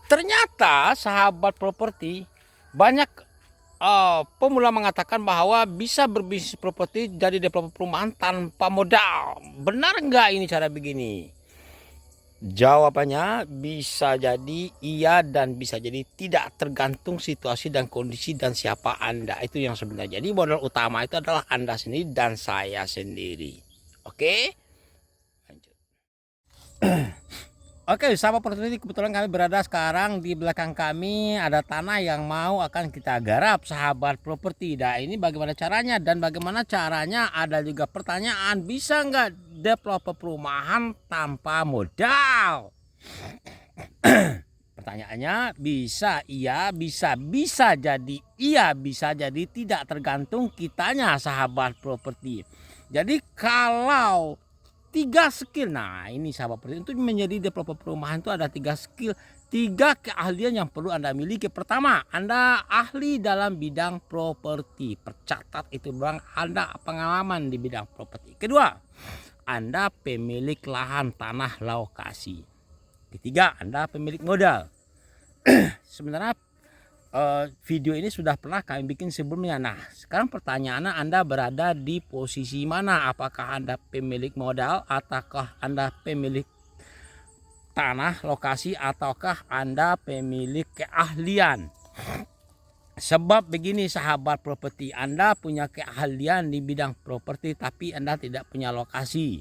Ternyata sahabat properti banyak pemula mengatakan bahwa bisa berbisnis properti jadi developer perumahan tanpa modal. Benar nggak ini cara begini? Jawabannya bisa jadi iya dan bisa jadi tidak, tergantung situasi dan kondisi dan siapa Anda. Itu yang sebenarnya. Jadi modal utama itu adalah Anda sendiri dan saya sendiri. Oke? Lanjut. Oke, sahabat properti, kebetulan kami berada sekarang di belakang kami ada tanah yang mau akan kita garap, sahabat properti. Nah, ini bagaimana caranya dan bagaimana caranya, ada juga pertanyaan, bisa nggak developer perumahan tanpa modal? Pertanyaannya bisa iya, bisa jadi iya, bisa jadi tidak, tergantung kitanya, sahabat properti. Jadi kalau 3 skill, nah ini sahabat properti, untuk menjadi developer perumahan itu ada 3 skill, 3 keahlian yang perlu Anda miliki. Pertama, Anda ahli dalam bidang properti, percatat itu bang, Anda pengalaman di bidang properti. Kedua, Anda pemilik lahan, tanah, lokasi. Ketiga, Anda pemilik modal. Sebenarnya video ini sudah pernah kami bikin sebelumnya. Nah, sekarang pertanyaannya, Anda berada di posisi mana? Apakah Anda pemilik modal, ataukah Anda pemilik tanah, lokasi, ataukah Anda pemilik keahlian? Sebab begini sahabat properti, Anda punya keahlian di bidang properti tapi Anda tidak punya lokasi.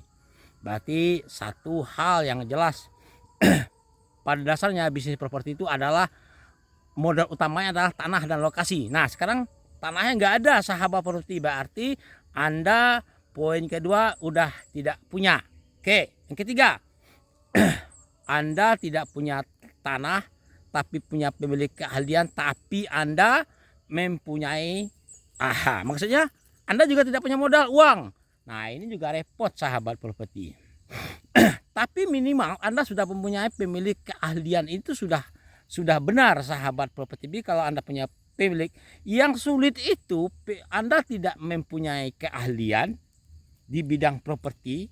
Berarti satu hal yang jelas, pada dasarnya bisnis properti itu adalah modal utamanya adalah tanah dan lokasi. Nah, sekarang tanahnya nggak ada, sahabat properti, berarti Anda poin kedua udah tidak punya. Oke, yang ketiga, Anda tidak punya tanah tapi punya pemilik keahlian, tapi Anda mempunyai maksudnya Anda juga tidak punya modal uang. Nah, ini juga repot sahabat properti. Tapi minimal Anda sudah mempunyai pemilik keahlian, itu sudah benar sahabat properti. Kalau Anda punya pemilik, yang sulit itu Anda tidak mempunyai keahlian di bidang properti,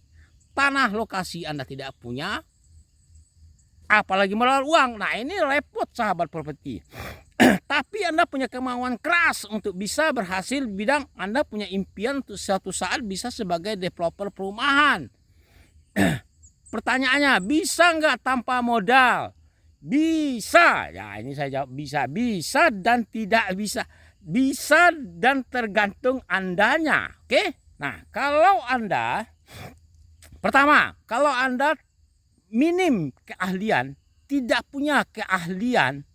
tanah lokasi Anda tidak punya, apalagi modal uang. Nah, ini repot sahabat properti. Tapi Anda punya kemauan keras untuk bisa berhasil di bidang, Anda punya impian untuk suatu saat bisa sebagai developer perumahan. Pertanyaannya, bisa nggak tanpa modal? Bisa. Ya, ini saya jawab bisa. Bisa dan tidak bisa. Bisa dan tergantung Andanya. Oke? Nah, kalau Anda, pertama, kalau Anda minim keahlian, tidak punya keahlian,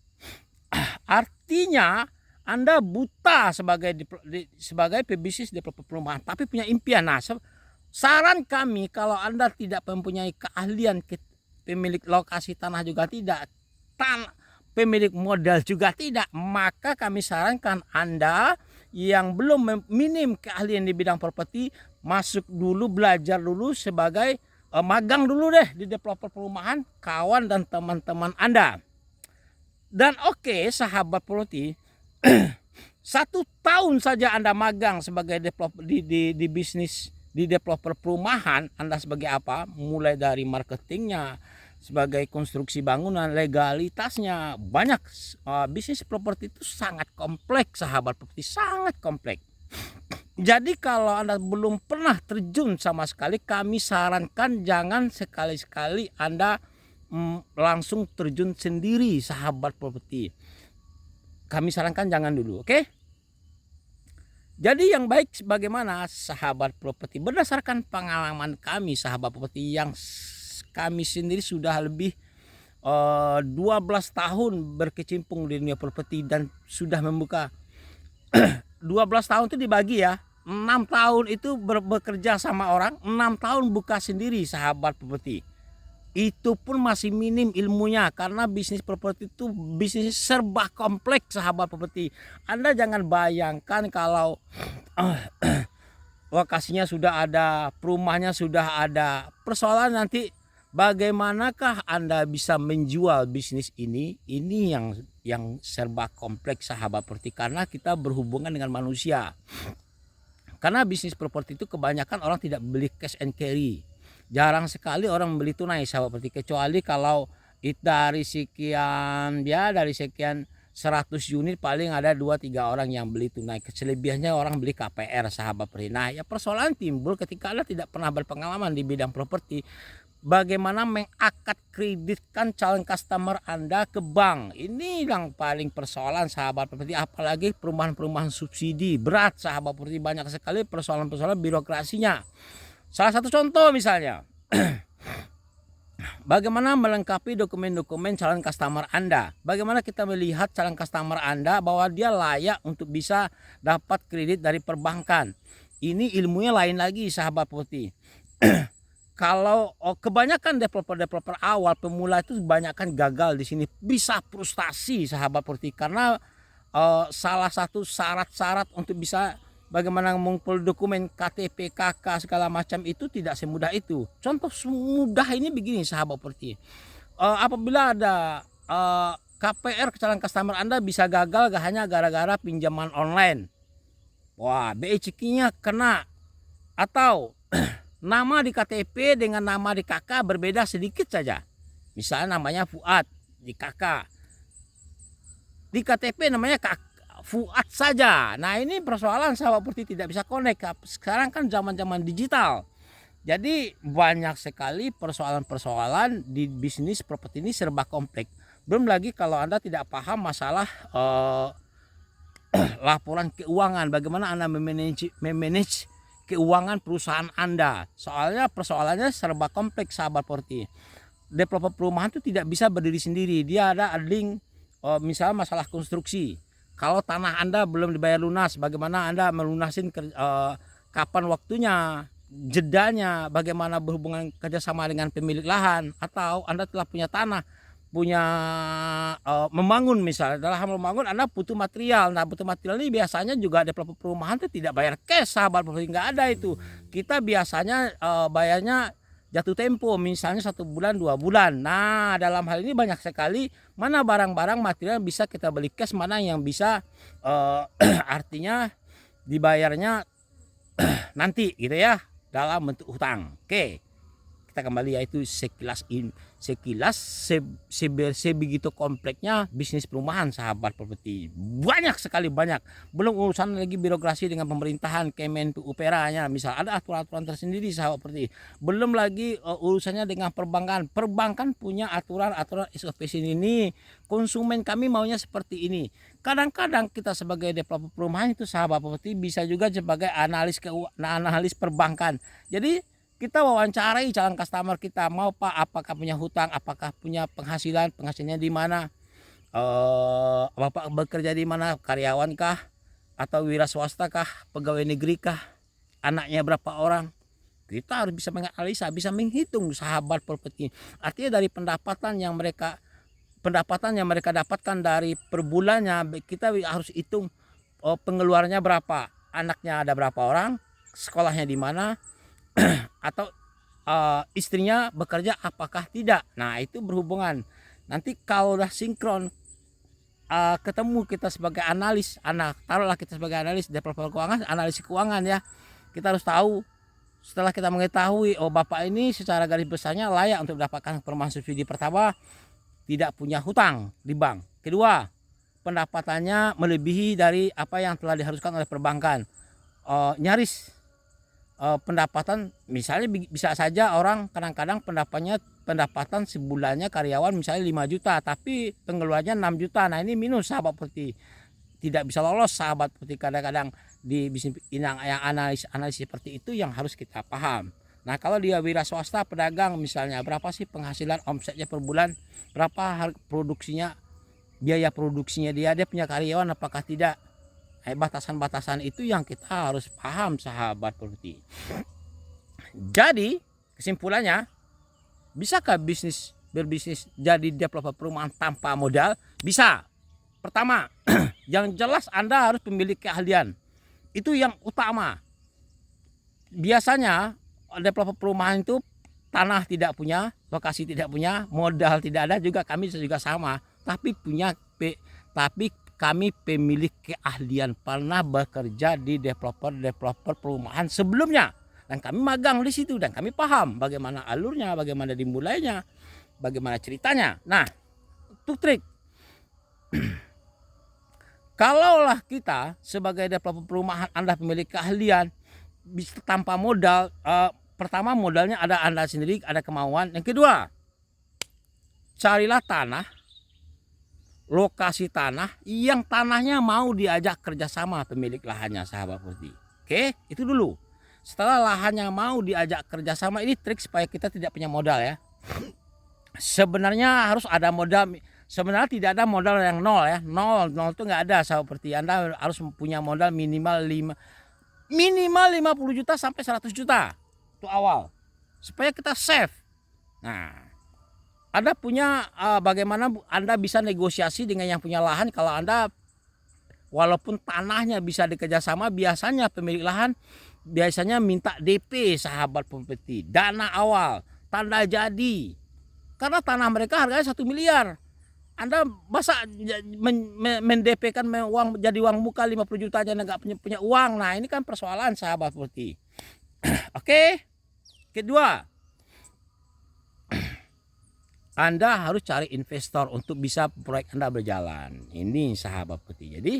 artinya Anda buta sebagai pebisnis developer perumahan, tapi punya impian. Nah, saran kami, kalau Anda tidak mempunyai keahlian, pemilik lokasi tanah juga tidak, pemilik modal juga tidak, maka kami sarankan Anda yang belum minim keahlian di bidang properti, masuk dulu, belajar dulu sebagai magang dulu deh di developer perumahan, kawan dan teman-teman Anda. Dan oke, sahabat properti, 1 tahun saja Anda magang sebagai developer di bisnis di developer perumahan, Anda sebagai apa? Mulai dari marketingnya, sebagai konstruksi bangunan, legalitasnya, banyak. Bisnis properti itu sangat kompleks sahabat properti, sangat kompleks. Jadi kalau Anda belum pernah terjun sama sekali, kami sarankan jangan sekali-sekali Anda langsung terjun sendiri sahabat properti. Kami sarankan jangan dulu, oke? Jadi yang baik bagaimana sahabat properti, berdasarkan pengalaman kami sahabat properti, yang kami sendiri sudah lebih 12 tahun berkecimpung di dunia properti dan sudah membuka 12 tahun itu dibagi ya, 6 tahun itu bekerja sama orang, 6 tahun buka sendiri sahabat properti. Itu pun masih minim ilmunya, karena bisnis properti itu bisnis serba kompleks sahabat properti. Anda jangan bayangkan kalau lokasinya sudah ada, perumahannya sudah ada, persoalan nanti bagaimanakah Anda bisa menjual bisnis ini yang serba kompleks sahabat properti, karena kita berhubungan dengan manusia. Karena bisnis properti itu kebanyakan orang tidak beli cash and carry. Jarang sekali orang membeli tunai sahabat properti, kecuali kalau dari sekian ya, dari sekian 100 unit paling ada 2-3 orang yang beli tunai. Selebihnya orang beli KPR, sahabat properti. Nah, ya persoalan timbul ketika Anda tidak pernah berpengalaman di bidang properti. Bagaimana mengakad kreditkan calon customer Anda ke bank. Ini yang paling persoalan, sahabat properti. Apalagi perumahan-perumahan subsidi. Berat, sahabat properti. Banyak sekali persoalan-persoalan birokrasinya. Salah satu contoh misalnya. Bagaimana melengkapi dokumen-dokumen calon customer Anda? Bagaimana kita melihat calon customer Anda bahwa dia layak untuk bisa dapat kredit dari perbankan? Ini ilmunya lain lagi, sahabat properti. Kalau kebanyakan developer awal pemula itu kebanyakan gagal di sini, bisa frustasi, sahabat properti, karena salah satu syarat-syarat untuk bisa bagaimana mengumpul dokumen KTP, KK segala macam itu tidak semudah itu. Contoh semudah ini begini, sahabat properti. Apabila ada KPR calon customer Anda bisa gagal gak hanya gara-gara pinjaman online. Wah, BI Cikinya kena. Atau nama di KTP dengan nama di KK berbeda sedikit saja. Misalnya namanya Fuad di KK. Di KTP namanya Fuad saja. Nah, ini persoalan, sahabat properti, tidak bisa connect. Sekarang kan zaman-zaman digital. Jadi banyak sekali persoalan-persoalan di bisnis properti ini, serba kompleks. Belum lagi kalau Anda tidak paham masalah laporan keuangan, bagaimana Anda memanage keuangan perusahaan Anda. Soalnya persoalannya serba kompleks, sahabat properti. Developer perumahan itu tidak bisa berdiri sendiri. Dia ada link, misalnya masalah konstruksi. Kalau tanah Anda belum dibayar lunas, bagaimana Anda melunasin, kapan waktunya, jedanya, bagaimana berhubungan kerjasama dengan pemilik lahan, atau Anda telah punya tanah, punya membangun misalnya. Dalam membangun Anda butuh material. Nah, butuh material ini biasanya juga developer perumahan itu tidak bayar cash, sahabat properti, nggak ada itu. Kita biasanya bayarnya jatuh tempo, misalnya 1 bulan 2 bulan. Nah, dalam hal ini banyak sekali mana barang-barang material bisa kita beli cash, mana yang bisa artinya dibayarnya nanti gitu ya, dalam bentuk hutang. Oke, kita kembali, yaitu sekilas sebegitu kompleksnya bisnis perumahan, sahabat properti. Banyak sekali, banyak. Belum urusan lagi birokrasi dengan pemerintahan, Kemen PUPR-nya, misal ada aturan-aturan tersendiri, sahabat properti. Belum lagi urusannya dengan perbankan. Perbankan punya aturan-aturan SOP ini. Konsumen kami maunya seperti ini. Kadang-kadang kita sebagai developer perumahan itu, sahabat properti, bisa juga sebagai analis perbankan. Jadi kita wawancarai calon customer kita, mau Pak, apakah punya hutang, apakah punya penghasilannya di mana, Bapak bekerja di mana, karyawan kah, atau wira swasta kah, pegawai negeri kah, anaknya berapa orang. Kita harus bisa menganalisa, bisa menghitung, sahabat properti. Artinya dari pendapatan yang mereka dapatkan dari per bulannya, kita harus hitung pengeluarannya berapa, anaknya ada berapa orang, sekolahnya di mana, atau istrinya bekerja apakah tidak. Nah, itu berhubungan. Nanti kalau udah sinkron, ketemu kita sebagai analis, taruhlah kita sebagai analis developer keuangan, analis keuangan ya, kita harus tahu. Setelah kita mengetahui, bapak ini secara garis besarnya layak untuk mendapatkan perumahan subsidi. Pertama, tidak punya hutang di bank. Kedua, pendapatannya melebihi dari apa yang telah diharuskan oleh perbankan. Nyaris pendapatan, misalnya bisa saja orang kadang-kadang pendapatan sebulannya karyawan misalnya 5 juta, tapi pengeluarannya 6 juta. Nah, ini minus, sahabat properti. Tidak bisa lolos, sahabat properti. Kadang-kadang di bisnis yang analis seperti itu yang harus kita paham. Nah, kalau dia wira swasta, pedagang misalnya, berapa sih penghasilan omsetnya per bulan, berapa harga produksinya, biaya produksinya, dia punya karyawan apakah tidak. Batasan-batasan itu yang kita harus paham, sahabat properti. Jadi kesimpulannya, bisakah berbisnis jadi developer perumahan tanpa modal? Bisa. Pertama, yang jelas Anda harus memiliki keahlian. Itu yang utama. Biasanya developer perumahan itu tanah tidak punya, lokasi tidak punya, modal tidak ada, juga kami juga sama. Tapi kami pemilik keahlian, pernah bekerja di developer perumahan sebelumnya, dan kami magang di situ, dan kami paham bagaimana alurnya, bagaimana dimulainya. Bagaimana ceritanya? Nah, untuk trik. Kalaulah kita sebagai developer perumahan, Anda pemilik keahlian, bisa tanpa modal, pertama modalnya ada Anda sendiri, ada kemauan. Yang kedua, carilah tanah, lokasi tanah yang tanahnya mau diajak kerjasama pemilik lahannya, sahabat properti. Oke, itu dulu. Setelah lahannya mau diajak kerjasama, ini trik supaya kita tidak punya modal ya. Sebenarnya harus ada modal. Sebenarnya tidak ada modal yang nol ya. Nol itu nggak ada, seperti Anda harus punya modal minimal 50 juta sampai 100 juta. Itu awal. Supaya kita save. Nah, Anda punya bagaimana Anda bisa negosiasi dengan yang punya lahan. Kalau Anda walaupun tanahnya bisa dikerjasama, biasanya pemilik lahan biasanya minta DP, sahabat properti, dana awal, tanda jadi. Karena tanah mereka harganya 1 miliar. Anda masa mendp-kan uang jadi uang muka 50 juta aja nggak punya uang. Nah, ini kan persoalan, sahabat properti. Oke. Kedua, Anda harus cari investor untuk bisa proyek Anda berjalan. Ini, sahabat properti. Jadi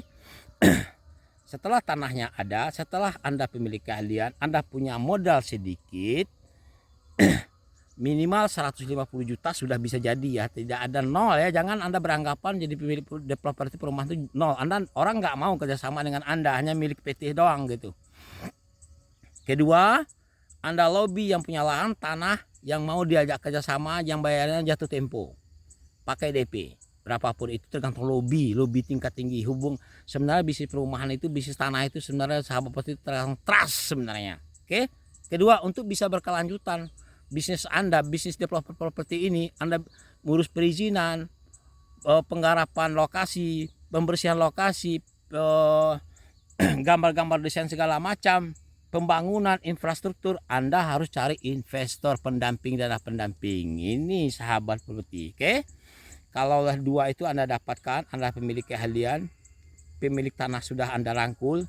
setelah tanahnya ada, setelah Anda pemilik keahlian, Anda punya modal sedikit, minimal 150 juta sudah bisa jadi ya, tidak ada nol ya. Jangan Anda beranggapan jadi pemilik developer perumahan itu nol. Orang nggak mau kerjasama dengan Anda, hanya milik PT doang gitu. Kedua, Anda lobby yang punya lahan tanah yang mau diajak kerjasama, yang bayarnya jatuh tempo, pakai DP. Berapapun itu tergantung lobby tingkat tinggi. Sebenarnya bisnis perumahan itu, bisnis tanah itu sebenarnya, sahabat properti, tergantung trust sebenarnya. Oke. Kedua, untuk bisa berkelanjutan bisnis Anda, bisnis developer properti ini, Anda ngurus perizinan, penggarapan lokasi, pembersihan lokasi, gambar-gambar desain segala macam, pembangunan infrastruktur, Anda harus cari investor pendamping, dana pendamping. Ini, sahabat properti. Oke. Kalau dua itu Anda dapatkan, Anda pemilik keahlian, pemilik tanah sudah Anda rangkul,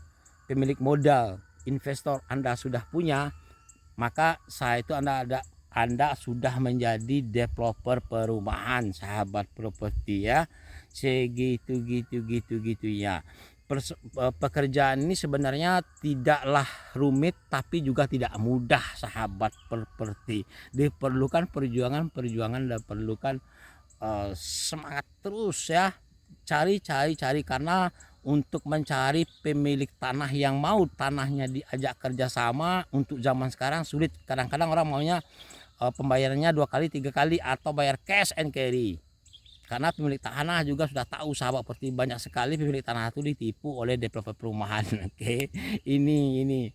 pemilik modal, investor Anda sudah punya, maka saat itu Anda sudah menjadi developer perumahan, sahabat properti ya. Segitu ya. Pekerjaan ini sebenarnya tidaklah rumit, tapi juga tidak mudah, sahabat properti. Diperlukan perjuangan dan perlukan semangat terus ya. Cari karena untuk mencari pemilik tanah yang mau tanahnya diajak kerjasama untuk zaman sekarang sulit. Kadang-kadang orang maunya pembayarannya 2 kali 3 kali atau bayar cash and carry. Karena pemilik tanah juga sudah tahu, sahabat seperti, banyak sekali pemilik tanah itu ditipu oleh developer perumahan. Oke. Ini.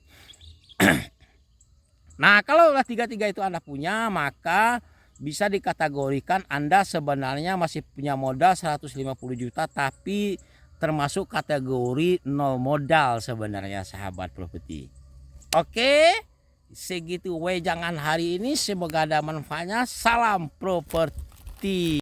Nah, kalau tiga itu Anda punya, maka bisa dikategorikan Anda sebenarnya masih punya modal 150 juta, tapi termasuk kategori nol modal sebenarnya, sahabat properti. Oke, segitu wejangan hari ini, semoga ada manfaatnya. Salam properti.